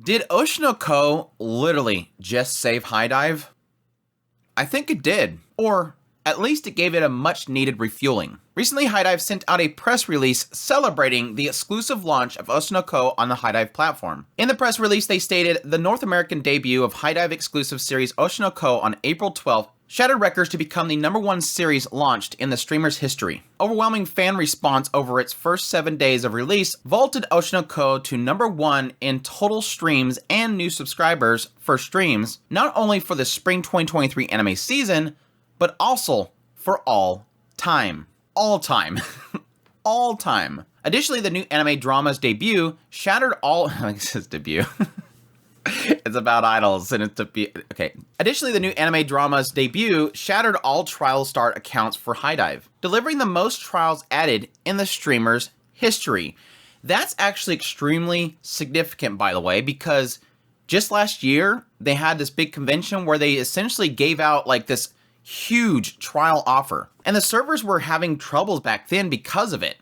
Did Oshinoko literally just save HiDive? I think it did, or at least it gave it a much needed refueling. Recently, HiDive sent out a press release celebrating the exclusive launch of Oshinoko on the HiDive platform. In the press release, they stated the North American debut of HiDive exclusive series Oshinoko on April 12th shattered records to become the #1 series launched in the streamer's history. Overwhelming fan response over its first 7 days of release vaulted Oshinoko to #1 in total streams and new subscribers for streams, not only for the spring 2023 anime season, but also for all time. All time. All time. Additionally, the new anime drama's debut shattered all... it says debut. It's about idols and it's okay. Additionally, the new anime drama's debut shattered all trial start accounts for HiDive, delivering the most trials added in the streamer's history. That's actually extremely significant, by the way, because just last year, they had this big convention where they essentially gave out like this huge trial offer. And the servers were having troubles back then because of it.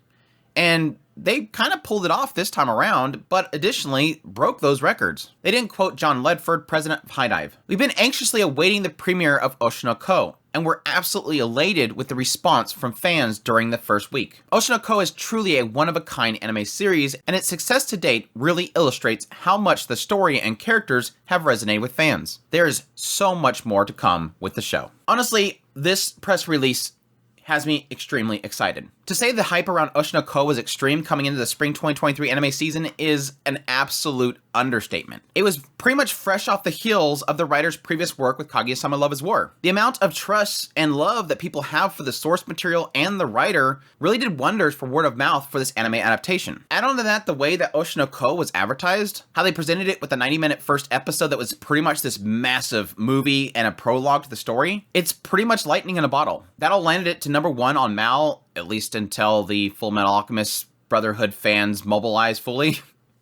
And they kind of pulled it off this time around, but additionally broke those records. They didn't quote John Ledford, president of HiDive. We've been anxiously awaiting the premiere of Oshinoko, and we're absolutely elated with the response from fans during the first week. Oshinoko is truly a one-of-a-kind anime series, and its success to date really illustrates how much the story and characters have resonated with fans. There is so much more to come with the show. Honestly, this press release has me extremely excited. To say the hype around Oshinoko was extreme coming into the spring 2023 anime season is an absolute understatement. It was pretty much fresh off the heels of the writer's previous work with Kaguya-sama Love is War. The amount of trust and love that people have for the source material and the writer really did wonders for word of mouth for this anime adaptation. Add on to that the way that Oshinoko was advertised, how they presented it with a 90-minute first episode that was pretty much this massive movie and a prologue to the story. It's pretty much lightning in a bottle. That all landed it to #1 on Mal, at least until the Full Metal Alchemist Brotherhood fans mobilize fully.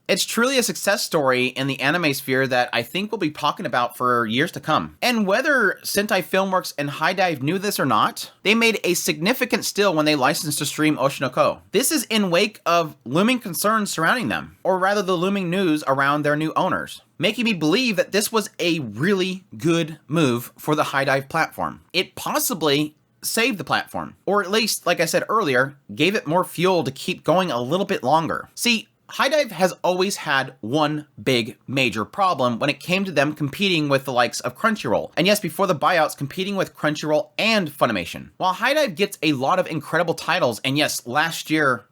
It's truly a success story in the anime sphere that I think we'll be talking about for years to come. And whether Sentai Filmworks and HiDive knew this or not, they made a significant steal when they licensed to stream Oshinoko. This is in wake of looming concerns surrounding them, or rather the looming news around their new owners, making me believe that this was a really good move for the HiDive platform. It possibly saved the platform, or at least, like I said earlier, gave it more fuel to keep going a little bit longer. See, HiDive has always had one big major problem when it came to them competing with the likes of Crunchyroll. And yes, before the buyouts, competing with Crunchyroll and Funimation. While HiDive gets a lot of incredible titles, and yes, last year,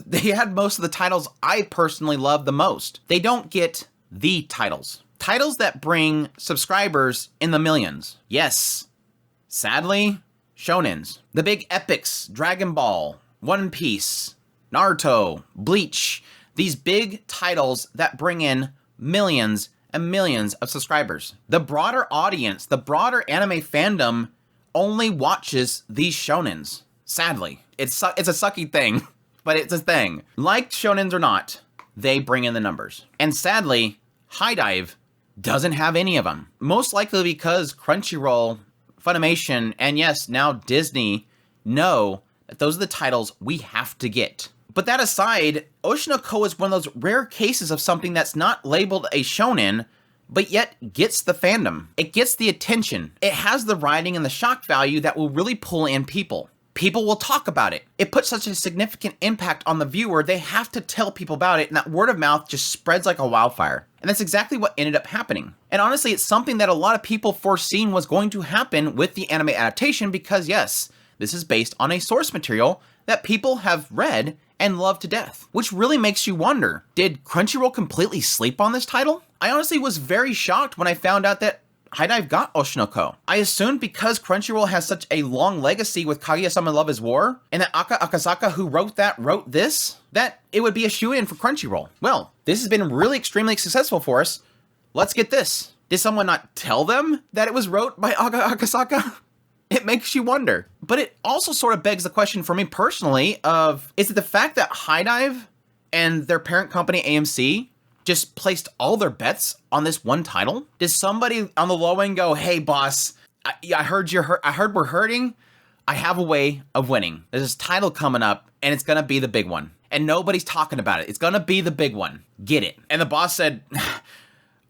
they had most of the titles I personally love the most. They don't get the titles. Titles that bring subscribers in the millions. Yes, sadly, shonens. The big epics, Dragon Ball, One Piece, Naruto, Bleach, these big titles that bring in millions and millions of subscribers. The broader audience, the broader anime fandom only watches these shonens. Sadly, it's a sucky thing, but it's a thing. Like shonens or not, they bring in the numbers. And sadly, HiDive doesn't have any of them. Most likely because Crunchyroll, Funimation, and yes, now Disney know that those are the titles we have to get. But that aside, Oshinoko is one of those rare cases of something that's not labeled a shonen, but yet gets the fandom. It gets the attention. It has the writing and the shock value that will really pull in people. People will talk about it. It puts such a significant impact on the viewer, they have to tell people about it, and that word of mouth just spreads like a wildfire. And that's exactly what ended up happening. And honestly, it's something that a lot of people foreseen was going to happen with the anime adaptation because yes, this is based on a source material that people have read and love to death. Which really makes you wonder, did Crunchyroll completely sleep on this title? I honestly was very shocked when I found out that HiDive got Oshinoko. I assumed because Crunchyroll has such a long legacy with Kaguya-sama Love is War, and that Aka Akasaka who wrote this, that it would be a shoe-in for Crunchyroll. Well, this has been really extremely successful for us. Let's get this. Did someone not tell them that it was wrote by Aka Akasaka? It makes you wonder. But it also sort of begs the question for me personally of, is it the fact that HiDive and their parent company AMC just placed all their bets on this one title? Did somebody on the low end go, hey boss, I heard we're hurting. I have a way of winning. There's this title coming up and it's gonna be the big one. And nobody's talking about it. It's gonna be the big one. Get it. And the boss said,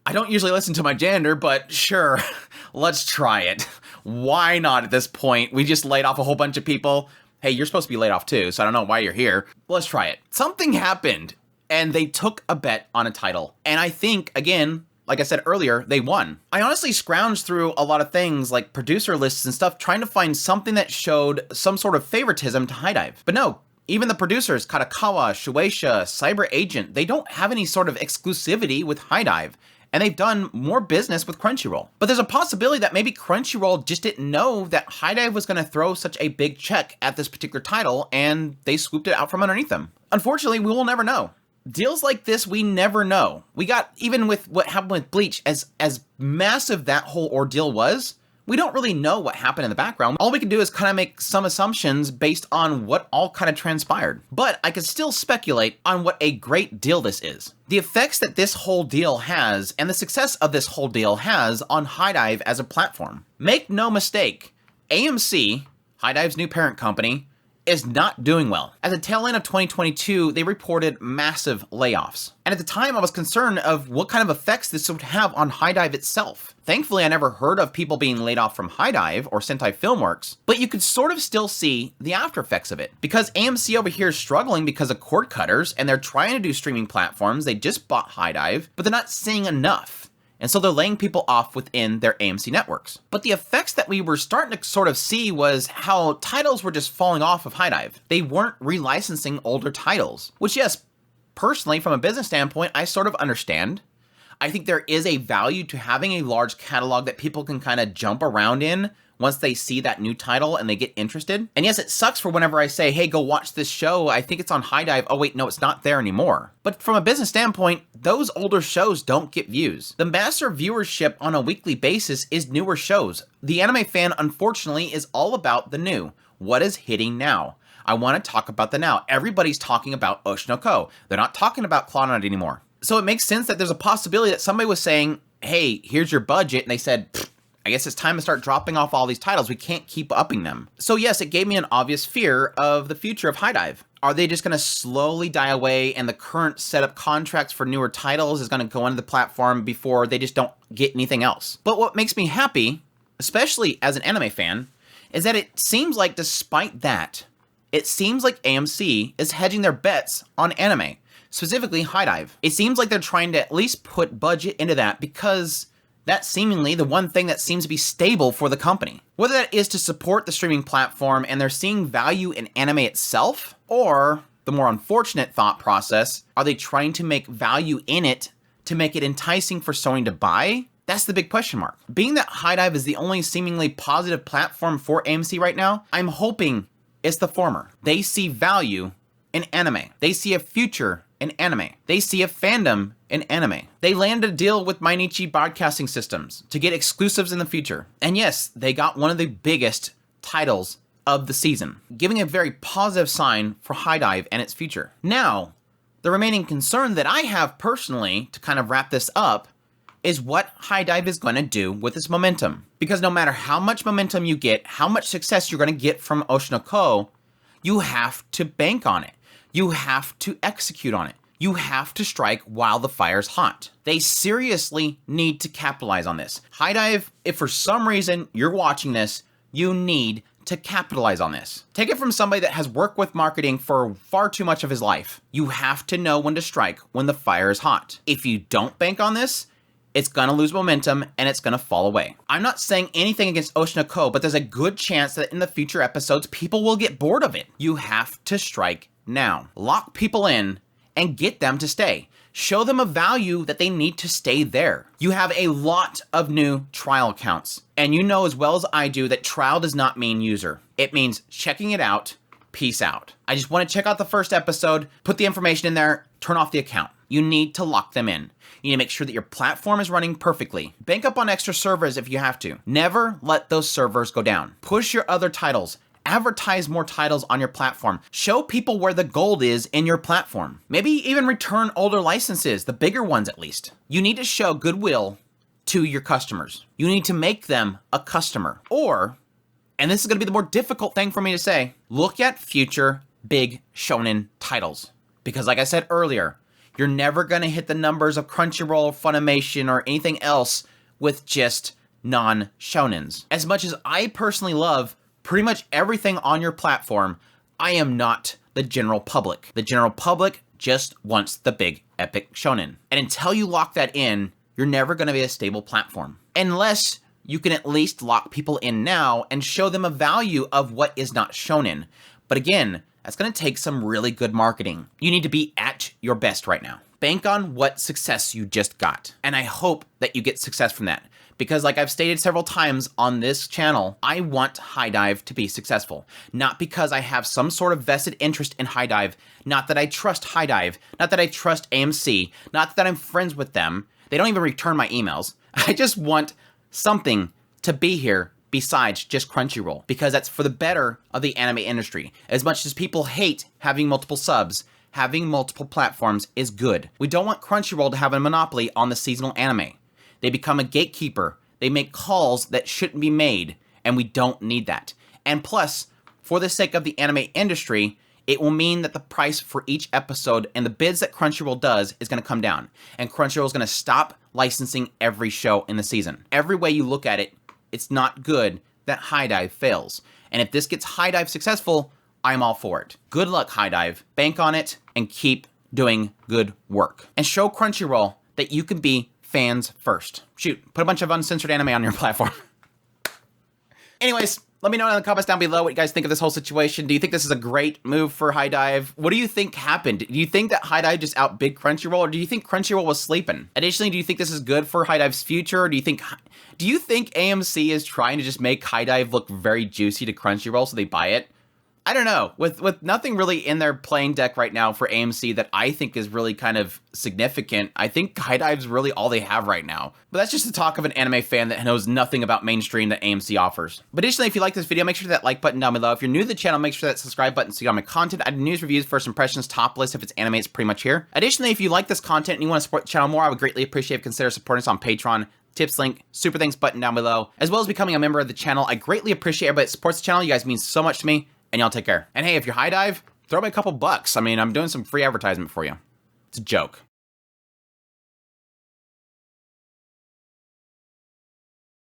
I don't usually listen to my gender, but sure, let's try it. Why not at this point? We just laid off a whole bunch of people. Hey, you're supposed to be laid off too, so I don't know why you're here. Let's try it. Something happened, and they took a bet on a title. And I think, again, like I said earlier, they won. I honestly scrounged through a lot of things like producer lists and stuff, trying to find something that showed some sort of favoritism to HiDive. But no, even the producers, Kadokawa, Shueisha, Cyber Agent, they don't have any sort of exclusivity with HiDive. And they've done more business with Crunchyroll. But there's a possibility that maybe Crunchyroll just didn't know that HiDive was going to throw such a big check at this particular title, and they swooped it out from underneath them. Unfortunately, we will never know. Deals like this, we never know. We got, even with what happened with Bleach, as massive that whole ordeal was, we don't really know what happened in the background. All we can do is kind of make some assumptions based on what all kind of transpired. But I can still speculate on what a great deal this is. The effects that this whole deal has, and the success of this whole deal has on HiDive as a platform. Make no mistake, AMC, HiDive's new parent company, is not doing well. At the tail end of 2022, they reported massive layoffs. And at the time, I was concerned of what kind of effects this would have on HiDive itself. Thankfully, I never heard of people being laid off from HiDive or Sentai Filmworks, but you could sort of still see the after effects of it. Because AMC over here is struggling because of cord cutters, and they're trying to do streaming platforms. They just bought HiDive, but they're not seeing enough. And so they're laying people off within their AMC networks. But the effects that we were starting to sort of see was how titles were just falling off of HiDive. They weren't relicensing older titles, which, yes, personally, from a business standpoint, I sort of understand. I think there is a value to having a large catalog that people can kind of jump around in once they see that new title and they get interested. And yes, it sucks for whenever I say, hey, go watch this show. I think it's on HiDive. Oh wait, no, it's not there anymore. But from a business standpoint, those older shows don't get views. The master viewership on a weekly basis is newer shows. The anime fan, unfortunately, is all about the new. What is hitting now? I want to talk about the now. Everybody's talking about Oshinoko. They're not talking about Claw Knight anymore. So it makes sense that there's a possibility that somebody was saying, hey, here's your budget. And they said, I guess it's time to start dropping off all these titles. We can't keep upping them. So yes, it gave me an obvious fear of the future of HiDive. Are they just going to slowly die away and the current setup contracts for newer titles is going to go into the platform before they just don't get anything else? But what makes me happy, especially as an anime fan, is that it seems like despite that, it seems like AMC is hedging their bets on anime, specifically HiDive. It seems like they're trying to at least put budget into that because that's seemingly the one thing that seems to be stable for the company. Whether that is to support the streaming platform and they're seeing value in anime itself, or the more unfortunate thought process, are they trying to make value in it to make it enticing for Sony to buy? That's the big question mark. Being that HiDive is the only seemingly positive platform for AMC right now, I'm hoping it's the former. They see value in anime. They see a future in anime. They see a fandom in anime. They landed a deal with Mainichi Broadcasting Systems to get exclusives in the future. And yes, they got one of the biggest titles of the season, giving a very positive sign for HiDive and its future. Now, the remaining concern that I have personally, to kind of wrap this up, is what HiDive is going to do with this momentum. Because no matter how much momentum you get, how much success you're going to get from Oshinoko, you have to bank on it. You have to execute on it. You have to strike while the fire's hot. They seriously need to capitalize on this. HiDive, if for some reason you're watching this, you need to capitalize on this. Take it from somebody that has worked with marketing for far too much of his life. You have to know when to strike when the fire is hot. If you don't bank on this, it's gonna lose momentum and it's gonna fall away. I'm not saying anything against Oshinoko, but there's a good chance that in the future episodes, people will get bored of it. You have to strike now. Lock people in and get them to stay. Show them a value that they need to stay there. You have a lot of new trial accounts, and you know as well as I do that trial does not mean user. It means checking it out, peace out. I just want to check out the first episode, put the information in there, turn off the account. You need to lock them in. You need to make sure that your platform is running perfectly. Bank up on extra servers if you have to. Never let those servers go down. Push your other titles. Advertise more titles on your platform. Show people where the gold is in your platform. Maybe even return older licenses, the bigger ones at least. You need to show goodwill to your customers. You need to make them a customer. Or, and this is going to be the more difficult thing for me to say, look at future big shonen titles. Because like I said earlier, You're never gonna hit the numbers of Crunchyroll, Funimation, or anything else with just non-shonens. As much as I personally love pretty much everything on your platform, I am not the general public. The general public just wants the big epic shonen. And until you lock that in, you're never gonna be a stable platform. Unless you can at least lock people in now and show them a value of what is not shonen. But again, that's gonna take some really good marketing. You need to be at your best right now. Bank on what success you just got. And I hope that you get success from that. Because like I've stated several times on this channel, I want HiDive to be successful. Not because I have some sort of vested interest in HiDive, not that I trust HiDive, not that I trust AMC, not that I'm friends with them. They don't even return my emails. I just want something to be here besides just Crunchyroll, because that's for the better of the anime industry. As much as people hate having multiple subs, having multiple platforms is good. We don't want Crunchyroll to have a monopoly on the seasonal anime. They become a gatekeeper. They make calls that shouldn't be made, and we don't need that. And plus, for the sake of the anime industry, it will mean that the price for each episode and the bids that Crunchyroll does is going to come down. And Crunchyroll is going to stop licensing every show in the season. Every way you look at it, it's not good that HiDive fails. And if this gets HiDive successful, I'm all for it. Good luck, HiDive. Bank on it and keep doing good work. And show Crunchyroll that you can be fans first. Shoot, put a bunch of uncensored anime on your platform. Anyways, let me know in the comments down below what you guys think of this whole situation. Do you think this is a great move for HiDive? What do you think happened? Do you think that HiDive just outbid Crunchyroll, or do you think Crunchyroll was sleeping? Additionally, do you think this is good for HiDive's future? Do you think AMC is trying to just make HiDive look very juicy to Crunchyroll so they buy it? I don't know. With nothing really in their playing deck right now for AMC that I think is really kind of significant, I think HiDive's really all they have right now. But that's just the talk of an anime fan that knows nothing about mainstream that AMC offers. But additionally, if you like this video, make sure to hit that like button down below. If you're new to the channel, make sure that subscribe button so you get all my content. I do news, reviews, first impressions, top list. If it's anime, it's pretty much here. Additionally, if you like this content and you want to support the channel more, I would greatly appreciate if you consider supporting us on Patreon. Tips link, super thanks button down below, as well as becoming a member of the channel. I greatly appreciate everybody that supports the channel. You guys mean so much to me. And y'all take care. And hey, if you're HiDive, throw me a couple bucks. I mean, I'm doing some free advertisement for you. It's a joke.